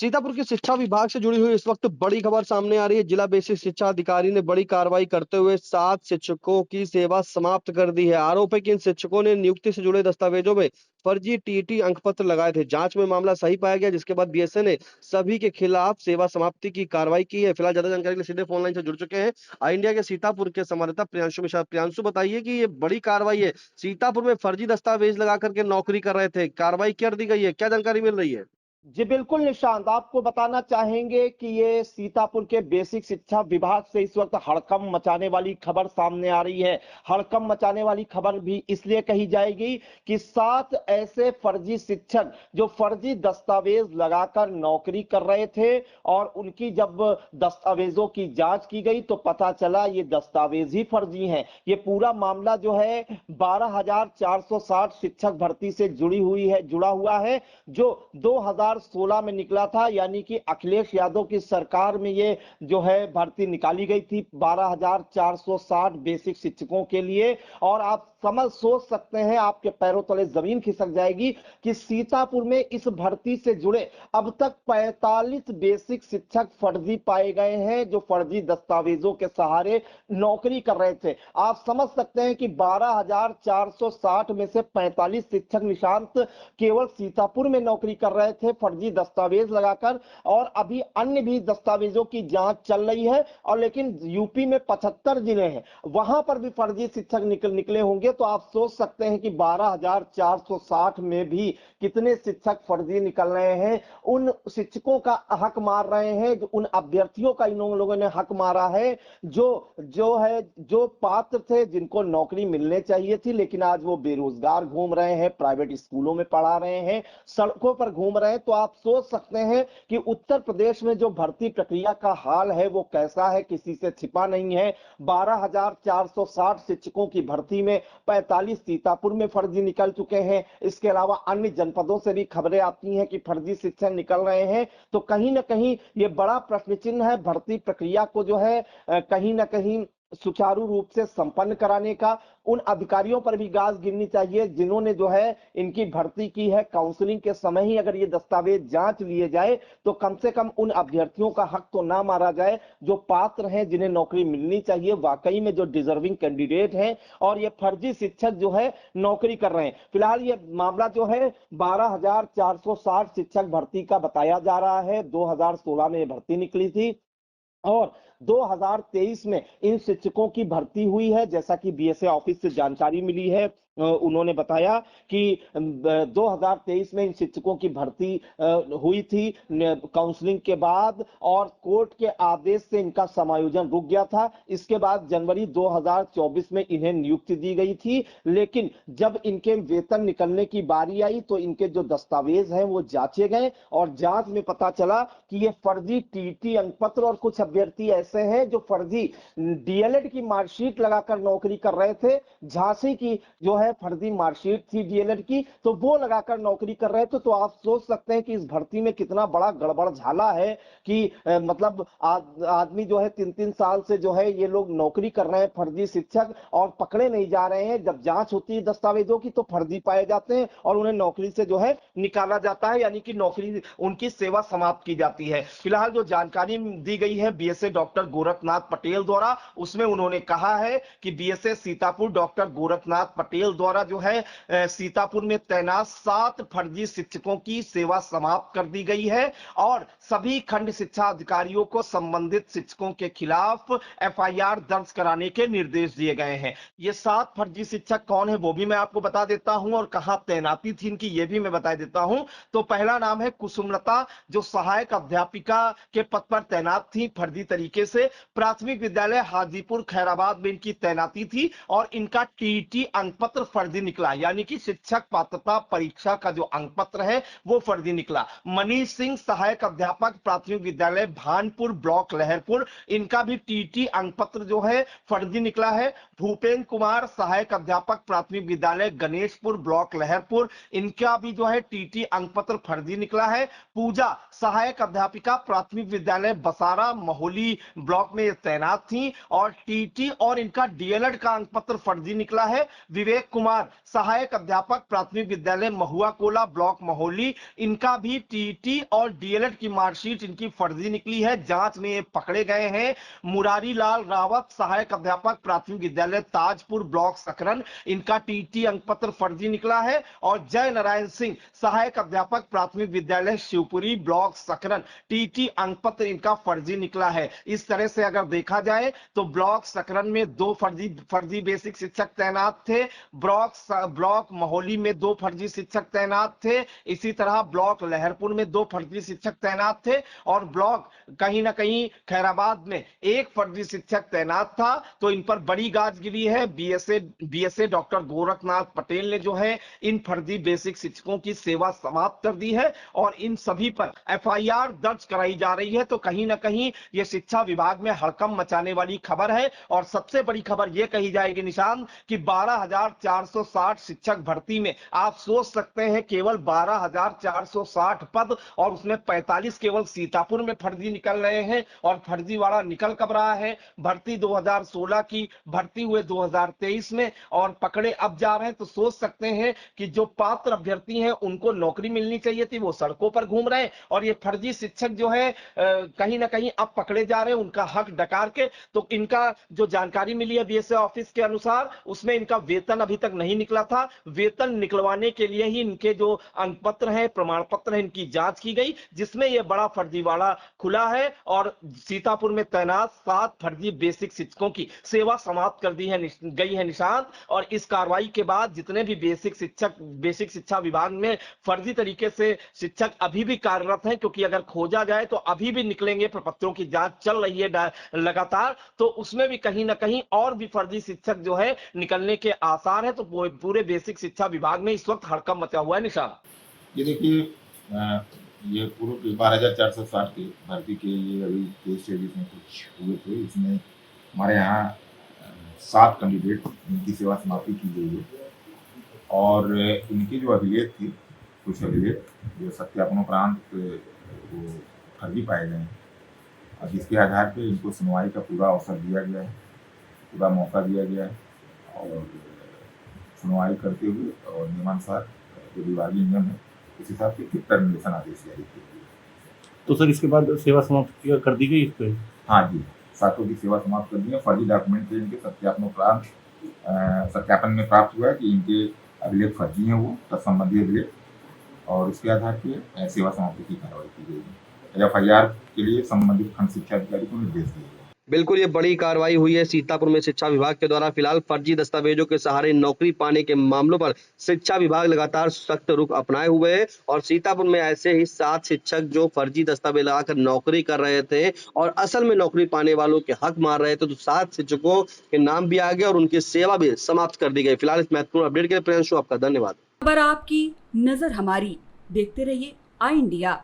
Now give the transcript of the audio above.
सीतापुर के शिक्षा विभाग से जुड़ी हुई इस वक्त बड़ी खबर सामने आ रही है। जिला बेसिक शिक्षा अधिकारी ने बड़ी कार्रवाई करते हुए 7 शिक्षकों की सेवा समाप्त कर दी है। आरोप है कि इन शिक्षकों ने नियुक्ति से जुड़े दस्तावेजों में फर्जी टीटी अंक पत्र लगाए थे। जांच में मामला सही पाया गया, जिसके बाद बीएसए ने सभी के खिलाफ सेवा समाप्ति की कार्रवाई की है। फिलहाल ज्यादा जानकारी के लिए सीधे फोन लाइन से जुड़ चुके हैं इंडिया के सीतापुर के संवाददाता प्रियांशु मिश्रा। प्रियांशु, बताइए कि ये बड़ी कार्रवाई है, सीतापुर में फर्जी दस्तावेज लगा करके नौकरी कर रहे थे, कार्रवाई कर दी गई है, क्या जानकारी मिल रही है? जी बिल्कुल निशांत, आपको बताना चाहेंगे कि ये सीतापुर के बेसिक शिक्षा विभाग से इस वक्त हड़कंप मचाने वाली खबर सामने आ रही है। हड़कंप मचाने वाली खबर भी इसलिए कही जाएगी कि 7 ऐसे फर्जी शिक्षक जो फर्जी दस्तावेज लगाकर नौकरी कर रहे थे और उनकी जब दस्तावेजों की जांच की गई तो पता चला ये दस्तावेज ही फर्जी हैं। ये पूरा मामला जो है 12,460 शिक्षक भर्ती से जुड़ा हुआ है, जो 2016 में निकला था, यानी कि अखिलेश यादव की सरकार में ये जो है भर्ती निकाली गई थी 12,460 बेसिक शिक्षकों के लिए। और आप सोच सकते हैं, आपके पैरों तले जमीन खिसक जाएगी कि सीतापुर में इस भर्ती से जुड़े अब तक 45 बेसिक शिक्षक फर्जी पाए गए हैं, जो फर्जी दस्तावेजों के सहारे नौकरी कर रहे थे। आप समझ सकते हैं कि 12,460 में से 45 शिक्षक निशांत केवल सीतापुर में नौकरी कर रहे थे फर्जी दस्तावेज लगाकर, और अभी अन्य भी दस्तावेजों की जांच चल रही है। और लेकिन यूपी में 75 जिले हैं, वहां पर भी फर्जी शिक्षक निकले होंगे। तो आप सोच सकते हैं कि 12,460 में भी कितने शिक्षक फर्जी निकल रहे हैं। उन शिक्षकों का हक मार रहे हैं, उन अभ्यर्थियों का इन लोगों ने हक मारा है जो पात्र थे, जिनको नौकरी मिलने चाहिए थी, लेकिन आज वो बेरोजगार घूम रहे हैं, प्राइवेट स्कूलों में पढ़ा रहे हैं, सड़कों पर घूम रहे हैं। तो आप सोच सकते हैं कि उत्तर प्रदेश में जो भर्ती प्रक्रिया का हाल है वो कैसा है, किसी से छिपा नहीं है। 12,460 शिक्षकों की भर्ती में 45 सीतापुर में फर्जी निकल चुके हैं। इसके अलावा अन्य जनपदों से भी खबरें आती हैं कि फर्जी शिक्षक निकल रहे हैं। तो कहीं ना कहीं ये बड़ा प्रश्न चिन्ह है भर्ती प्रक्रिया को जो है कहीं ना कहीं सुचारू रूप से संपन्न कराने का। उन अधिकारियों पर भी गाज गिरनी चाहिए जिन्होंने जो है इनकी भर्ती की है। काउंसलिंग के समय ही अगर ये दस्तावेज जांच लिए जाए तो कम से कम उन अभ्यर्थियों का हक तो ना मारा जाए जो पात्र हैं, जिन्हें नौकरी मिलनी चाहिए, वाकई में जो डिजर्विंग कैंडिडेट हैं, और ये फर्जी शिक्षक जो है नौकरी कर रहे हैं। फिलहाल ये मामला जो है 12,460 शिक्षक भर्ती का बताया जा रहा है। 2016 में ये भर्ती निकली थी और 2023 में इन शिक्षकों की भर्ती हुई है। जैसा कि बीएसए ऑफिस से जानकारी मिली है, उन्होंने बताया कि 2023 में इन शिक्षकों की भर्ती हुई थी काउंसलिंग के बाद, और कोर्ट के आदेश से इनका समायोजन रुक गया था। इसके बाद जनवरी 2024 में इन्हें नियुक्ति दी गई थी, लेकिन जब इनके वेतन निकलने की बारी आई तो इनके जो दस्तावेज हैं वो जांचे गए, और जांच में पता चला कि ये फर्जी टीटी अंकपत्र, और कुछ अभ्यर्थी ऐसे हैं जो फर्जी डीएलएड की मार्कशीट लगाकर नौकरी कर रहे थे। झांसी की जो है फर्जी मार्कशीट थी डीएलएड की, तो वो लगाकर नौकरी कर रहे थे। तो आप सोच सकते हैं कि इस भर्ती में कितना बड़ा गड़बड़ झाला है कि मतलब आदमी जो है 3-3 साल से जो है ये लोग नौकरी कर रहे हैं फर्जी शिक्षक, और पकड़े नहीं जा रहे हैं। जब जांच होती है दस्तावेजों की तो फर्जी पाए जाते हैं और उन्हें नौकरी से जो है निकाला जाता है, यानी कि नौकरी उनकी सेवा समाप्त की जाती है। फिलहाल जो जानकारी दी गई है बीएसए डॉक्टर गोरखनाथ पटेल द्वारा, उसमें उन्होंने कहा है कि बीएसए सीतापुर डॉक्टर गोरखनाथ पटेल द्वारा जो है सीतापुर में तैनात 7 फर्जी शिक्षकों की सेवा समाप्त कर दी गई है, और सभी खंड शिक्षा अधिकारियों को संबंधित शिक्षकों के खिलाफ एफआईआर दर्ज कराने के निर्देश दिए गए हैं। ये 7 फर्जी शिक्षक कौन है वो भी मैं आपको बता देता हूं, और कहां तैनाती थी इनकी ये भी मैं बता देता हूं। तो पहला नाम है कुसुमलता, जो सहायक अध्यापिका के पद पर तैनात थी फर्जी तरीके से। प्राथमिक विद्यालय हाजीपुर खैराबाद में इनकी तैनाती थी, और इनका टीटी अंकपत्र फर्जी निकला, यानी कि शिक्षक पात्रता परीक्षा का जो अंकपत्र है वो फर्जी निकला। मनीष सिंह, सहायक अध्यापक प्राथमिक विद्यालय भानपुर ब्लॉक लहरपुर, इनका भी टीटी अंकपत्र जो है फर्जी निकला है। भूपेंद्र कुमार, सहायक अध्यापक प्राथमिक विद्यालय गणेशपुर ब्लॉक लहरपुर, इनका भी जो है टीटी अंकपत्र फर्जी निकला है। पूजा, सहायक अध्यापिका प्राथमिक विद्यालय बसारा महोली ब्लॉक में तैनात थी, और टीटी और इनका डीएलएड का अंकपत्र फर्जी निकला है। विवेक कुमार, सहायक अध्यापक प्राथमिक विद्यालय महुआ कोला ब्लॉक महोली, इनका भी टीईटी और डीएलएड की मार्कशीट इनकी फर्जी निकली है। जांच में ये पकड़े गए हैं। मुरारी लाल रावत, सहायक अध्यापक प्राथमिक विद्यालय ताजपुर ब्लॉक सकरन, इनका टीईटी अंक पत्र फर्जी निकला है। और जय नारायण सिंह, सहायक अध्यापक प्राथमिक विद्यालय शिवपुरी ब्लॉक सकरन, टीईटी अंक पत्र इनका फर्जी निकला है। इस तरह से अगर देखा जाए तो ब्लॉक सकरन में 2 फर्जी बेसिक शिक्षक तैनात थे, ब्लॉक महोली में 2 फर्जी शिक्षक तैनात थे, इसी तरह ब्लॉक लहरपुर में 2 फर्जी शिक्षक तैनात थे, और ब्लॉक कहीं ना कहीं खैराबाद में 1 फर्जी शिक्षक तैनात था। तो इन पर बड़ी गाज गिरी है। बीएसए डॉक्टर गोरखनाथ पटेल ने जो है इन फर्जी बेसिक शिक्षकों की सेवा समाप्त कर दी है और इन सभी पर एफआईआर दर्ज कराई जा रही है। तो कहीं ना कहीं यह शिक्षा विभाग में हड़कंप मचाने वाली खबर है। और सबसे बड़ी खबर यह कही जाएगी निशान कि 12,460 शिक्षक भर्ती में आप सोच सकते हैं केवल 12,460 पद, और उसमें 45 केवल सीतापुर में फर्जी निकल रहे हैं। और फर्जीवाड़ा निकल कब रहा है? भर्ती 2016 की, भर्ती हुए 2023 में, और पकड़े अब जा रहे हैं। तो सोच सकते हैं कि जो पात्र अभ्यर्थी हैं उनको नौकरी मिलनी चाहिए थी, वो सड़कों पर घूम रहे हैं। और ये फर्जी शिक्षक जो है कहीं ना कहीं अब पकड़े जा रहे हैं, उनका हक डकार के। तो इनका जो जानकारी मिली है बीएसए ऑफिस के अनुसार, उसमें इनका वेतन अभी तक नहीं निकला था। वेतन निकलवाने के लिए ही इनके जो अंक पत्र हैं, प्रमाण पत्र हैं, इनकी जांच की गई, जिसमें यह बड़ा फर्जीवाड़ा खुला है। और सीतापुर में तैनात 7 फर्जी बेसिक शिक्षकों की सेवा समाप्त कर दी है गई है निशांत। और इस कार्रवाई के बाद जितने भी बेसिक शिक्षा विभाग में फर्जी तरीके से शिक्षक अभी भी कार्यरत हैं, क्योंकि अगर खोजा जाए तो अभी भी निकलेंगे, प्रपत्रों की जांच चल रही है लगातार, तो उसमें भी कहीं ना कहीं और भी फर्जी शिक्षक जो है निकलने के आसार है। तो पूरे बेसिक शिक्षा विभाग में इस वक्त हड़कंप मचा हुआ है निशान। ये देखिए, ये पूरे 12,460 की भर्ती के ये अभी केस स्टडीज में कुछ हुए थे। इसमें हमारे यहाँ 7 कैंडिडेट इनकी सेवा समाप्ति की गई है। और इनके जो अभिलेख थे, कुछ अभिलेख जो सत्यापनोपरांत वो फर्जी पाए गए हैं, और जिसके आधार पर इनको सुनवाई का पूरा अवसर दिया गया है, पूरा मौका दिया गया है। और सुनवाई करते हुए और नियमानुसार जो विभागीय नियम है उस हिसाब से फिर टर्मिनेशन आदेश जारी किया गया। तो सर इसके बाद सेवा समाप्त कर दी गई इस पर? हाँ जी, 7 की सेवा समाप्त कर दी है। फर्जी डॉक्यूमेंट इनके सत्यापन में प्राप्त हुआ है कि इनके अभिलेख फर्जी हैं, वो तत्संबंधी अभिलेख, और उसके आधार पर सेवा समाप्ति की कार्रवाई की गई है। एफआईआर के लिए संबंधित खंड शिक्षा अधिकारी को निर्देश दिए गए। बिल्कुल, ये बड़ी कार्रवाई हुई है सीतापुर में शिक्षा विभाग के द्वारा। फिलहाल फर्जी दस्तावेजों के सहारे नौकरी पाने के मामलों पर शिक्षा विभाग लगातार सख्त रुख अपनाए हुए है। और सीतापुर में ऐसे ही 7 शिक्षक जो फर्जी दस्तावेज लगाकर नौकरी कर रहे थे और असल में नौकरी पाने वालों के हक मार रहे थे, तो 7 शिक्षकों के नाम भी आ गए और उनकी सेवा भी समाप्त कर दी गई। फिलहाल इस महत्वपूर्ण अपडेट के लिए प्रियांशु आपका धन्यवाद। खबर आपकी, नजर हमारी, देखते रहिए आई इंडिया।